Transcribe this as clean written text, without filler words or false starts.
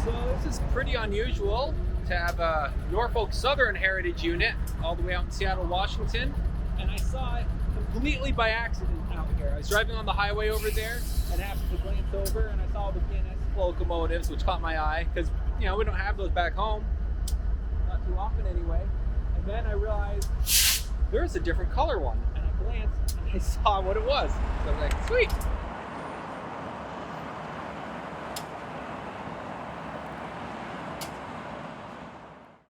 So this is pretty unusual to have a Norfolk Southern heritage unit all the way out in Seattle, Washington. And I saw it completely by accident out here. I was driving on the highway over there and happened to glance over and I saw the PNS locomotives, which caught my eye because, you know, we don't have those back home. Not too often anyway. And then I realized there's a different color one. And I glanced and I saw what it was. So I was like, sweet.